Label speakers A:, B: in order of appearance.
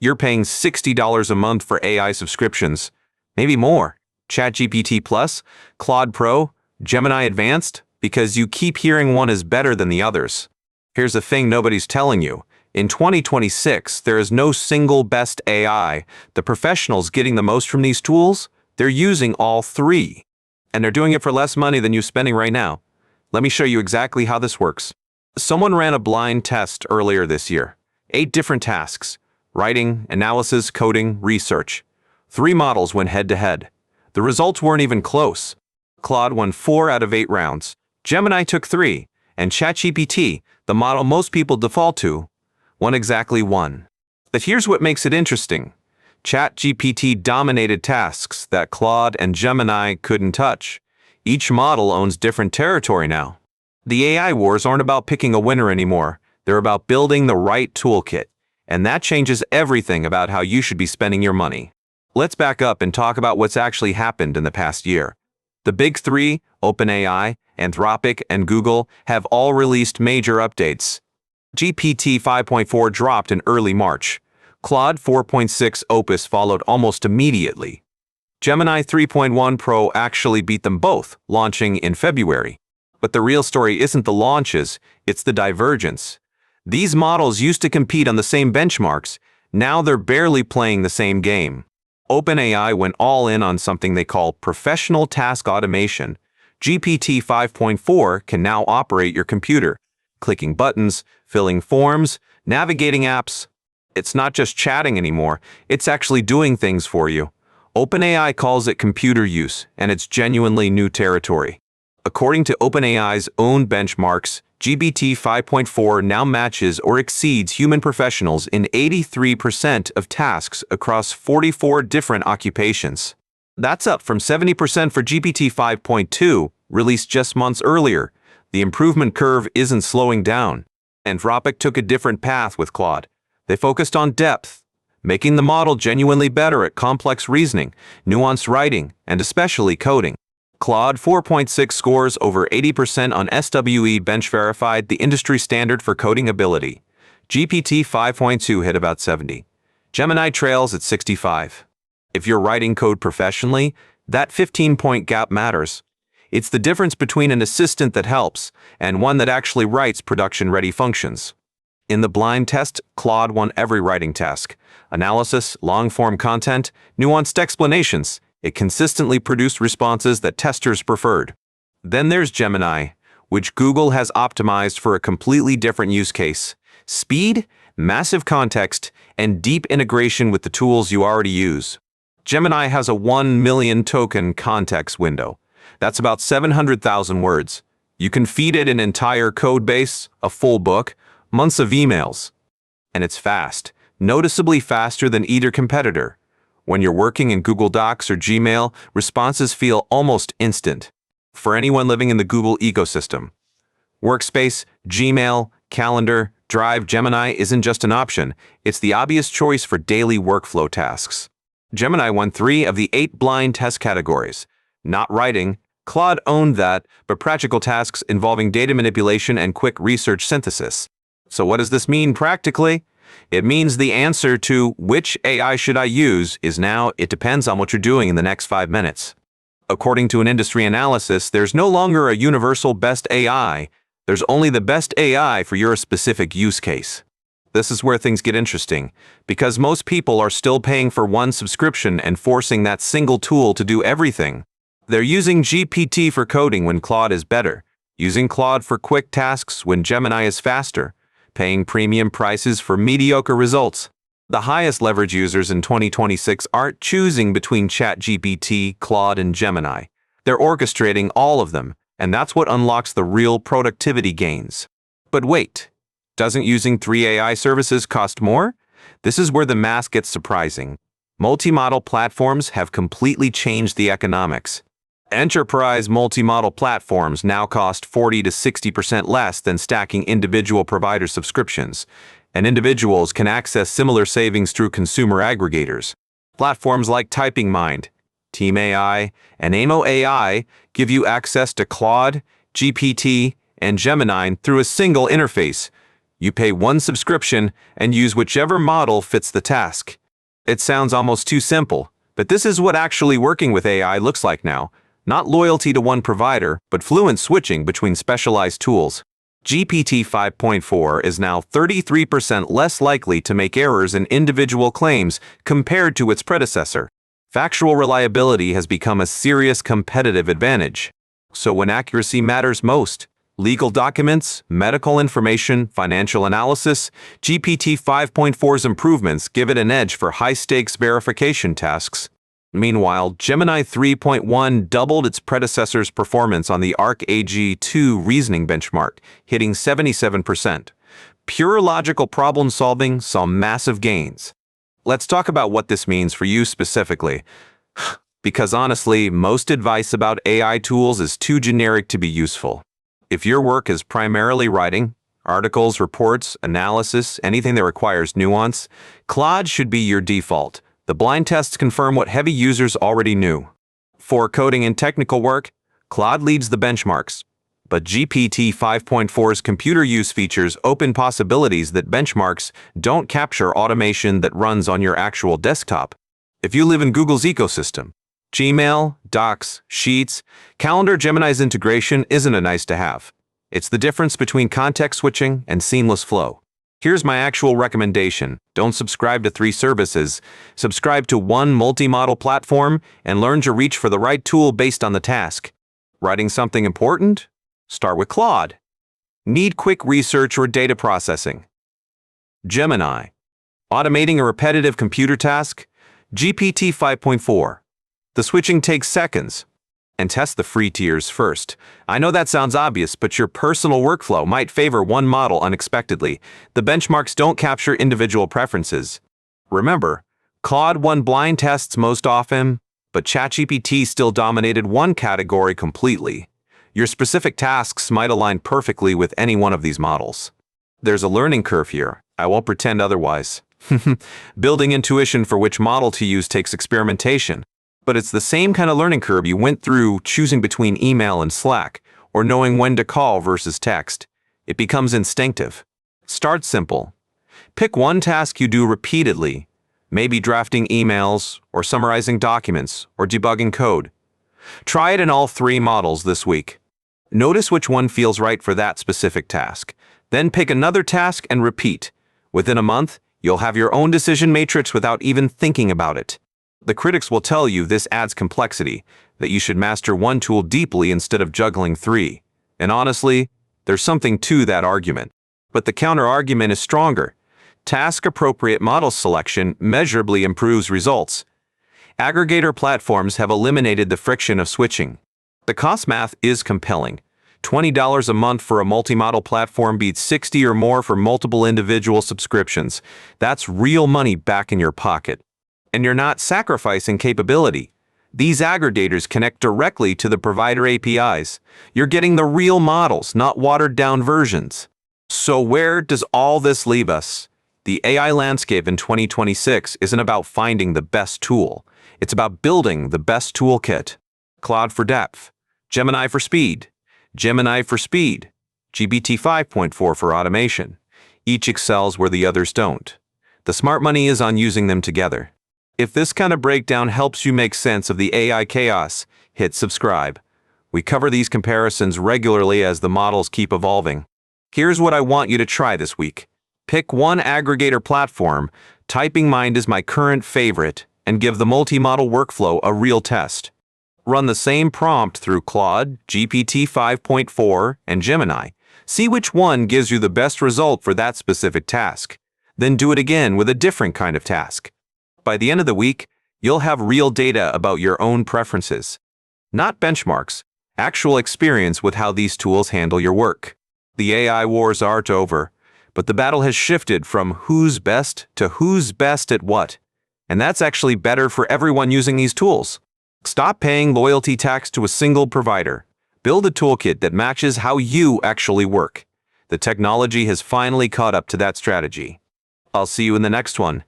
A: You're paying $60 a month for AI subscriptions, maybe more. ChatGPT Plus, Claude Pro, Gemini Advanced, because you keep hearing one is better than the others. Here's the thing nobody's telling you. In 2026, there is no single best AI. The professionals getting the most from these tools, they're using all three. And they're doing it for less money than you're spending right now. Let me show you exactly how this works. Someone ran a blind test earlier this year. 8 different tasks: writing, analysis, coding, research. 3 models went head-to-head. The results weren't even close. Claude won 4 out of 8 rounds. Gemini took 3. And ChatGPT, the model most people default to, won exactly 1. But here's what makes it interesting. ChatGPT dominated tasks that Claude and Gemini couldn't touch. Each model owns different territory now. The AI wars aren't about picking a winner anymore. They're about building the right toolkit. And that changes everything about how you should be spending your money. Let's back up and talk about what's actually happened in the past year. The big 3, OpenAI, Anthropic, and Google, have all released major updates. GPT 5.4 dropped in early March. Claude 4.6 Opus followed almost immediately. Gemini 3.1 Pro actually beat them both, launching in February. But the real story isn't the launches, it's the divergence. These models used to compete on the same benchmarks. Now they're barely playing the same game. OpenAI went all in on something they call professional task automation. GPT 5.4 can now operate your computer, clicking buttons, filling forms, navigating apps. It's not just chatting anymore, it's actually doing things for you. OpenAI calls it computer use, and it's genuinely new territory. According to OpenAI's own benchmarks, GPT 5.4 now matches or exceeds human professionals in 83% of tasks across 44 different occupations. That's up from 70% for GPT 5.2, released just months earlier. The improvement curve isn't slowing down. Anthropic took a different path with Claude. They focused on depth, making the model genuinely better at complex reasoning, nuanced writing, and especially coding. Claude 4.6 scores over 80% on SWE-bench verified, the industry standard for coding ability. GPT 5.2 hit about 70. Gemini trails at 65. If you're writing code professionally, that 15-point gap matters. It's the difference between an assistant that helps and one that actually writes production-ready functions. In the blind test, Claude won every writing task. Analysis, long-form content, nuanced explanations. It consistently produced responses that testers preferred. Then there's Gemini, which Google has optimized for a completely different use case. Speed, massive context, and deep integration with the tools you already use. Gemini has a 1 million token context window. That's about 700,000 words. You can feed it an entire code base, a full book, months of emails. And it's fast, noticeably faster than either competitor. When you're working in Google Docs or Gmail, responses feel almost instant. For anyone living in the Google ecosystem, Workspace, Gmail, Calendar, Drive, Gemini isn't just an option, it's the obvious choice for daily workflow tasks. Gemini won 3 of the 8 blind test categories. Not writing, Claude owned that, but practical tasks involving data manipulation and quick research synthesis. So what does this mean practically? It means the answer to which AI should I use is now it depends on what you're doing in the next 5 minutes. According to an industry analysis, there's no longer a universal best AI. There's only the best AI for your specific use case. This is where things get interesting, because most people are still paying for one subscription and forcing that single tool to do everything. They're using GPT for coding when Claude is better, using Claude for quick tasks when Gemini is faster, paying premium prices for mediocre results. The highest leverage users in 2026 aren't choosing between ChatGPT, Claude, and Gemini. They're orchestrating all of them, and that's what unlocks the real productivity gains. But wait, doesn't using 3 AI services cost more? This is where the math gets surprising. Multi-model platforms have completely changed the economics. Enterprise multi-model platforms now cost 40 to 60% less than stacking individual provider subscriptions, and individuals can access similar savings through consumer aggregators. Platforms like TypingMind, TeamAI, and AI give you access to Claude, GPT, and Gemini through a single interface. You pay one subscription and use whichever model fits the task. It sounds almost too simple, but this is what actually working with AI looks like now. Not loyalty to one provider, but fluent switching between specialized tools. GPT 5.4 is now 33% less likely to make errors in individual claims compared to its predecessor. Factual reliability has become a serious competitive advantage. So when accuracy matters most, legal documents, medical information, financial analysis, GPT 5.4's improvements give it an edge for high-stakes verification tasks. Meanwhile, Gemini 3.1 doubled its predecessor's performance on the ArcAG2 reasoning benchmark, hitting 77%. Pure logical problem solving saw massive gains. Let's talk about what this means for you specifically. Because honestly, most advice about AI tools is too generic to be useful. If your work is primarily writing, articles, reports, analysis, anything that requires nuance, Claude should be your default. The blind tests confirm what heavy users already knew. For coding and technical work, Claude leads the benchmarks. But GPT 5.4's computer use features open possibilities that benchmarks don't capture automation that runs on your actual desktop. If you live in Google's ecosystem, Gmail, Docs, Sheets, Calendar, Gemini's integration isn't a nice-to-have. It's the difference between context switching and seamless flow. Here's my actual recommendation. Don't subscribe to 3 services. Subscribe to one multi-model platform and learn to reach for the right tool based on the task. Writing something important? Start with Claude. Need quick research or data processing? Gemini. Automating a repetitive computer task? GPT 5.4. The switching takes seconds. And test the free tiers first. I know that sounds obvious, but your personal workflow might favor one model unexpectedly. The benchmarks don't capture individual preferences. Remember, Claude won blind tests most often, but ChatGPT still dominated one category completely. Your specific tasks might align perfectly with any one of these models. There's a learning curve here. I won't pretend otherwise. Building intuition for which model to use takes experimentation. But it's the same kind of learning curve you went through choosing between email and Slack, or knowing when to call versus text. It becomes instinctive. Start simple. Pick one task you do repeatedly, maybe drafting emails, or summarizing documents, or debugging code. Try it in all 3 models this week. Notice which one feels right for that specific task. Then pick another task and repeat. Within a month, you'll have your own decision matrix without even thinking about it. The critics will tell you this adds complexity, that you should master one tool deeply instead of juggling 3. And honestly, there's something to that argument. But the counter-argument is stronger. Task-appropriate model selection measurably improves results. Aggregator platforms have eliminated the friction of switching. The cost math is compelling. $20 a month for a multi-model platform beats $60 or more for multiple individual subscriptions. That's real money back in your pocket. And you're not sacrificing capability. These aggregators connect directly to the provider APIs. You're getting the real models, not watered-down versions. So where does all this leave us? The AI landscape in 2026 isn't about finding the best tool. It's about building the best toolkit. Claude for depth, Gemini for speed, Gemini for speed, GPT 5.4 for automation. Each excels where the others don't. The smart money is on using them together. If this kind of breakdown helps you make sense of the AI chaos, hit subscribe. We cover these comparisons regularly as the models keep evolving. Here's what I want you to try this week. Pick one aggregator platform, TypingMind is my current favorite, and give the multi-model workflow a real test. Run the same prompt through Claude, GPT 5.4, and Gemini. See which one gives you the best result for that specific task. Then do it again with a different kind of task. By the end of the week, you'll have real data about your own preferences. Not benchmarks, actual experience with how these tools handle your work. The AI wars aren't over, but the battle has shifted from who's best to who's best at what. And that's actually better for everyone using these tools. Stop paying loyalty tax to a single provider. Build a toolkit that matches how you actually work. The technology has finally caught up to that strategy. I'll see you in the next one.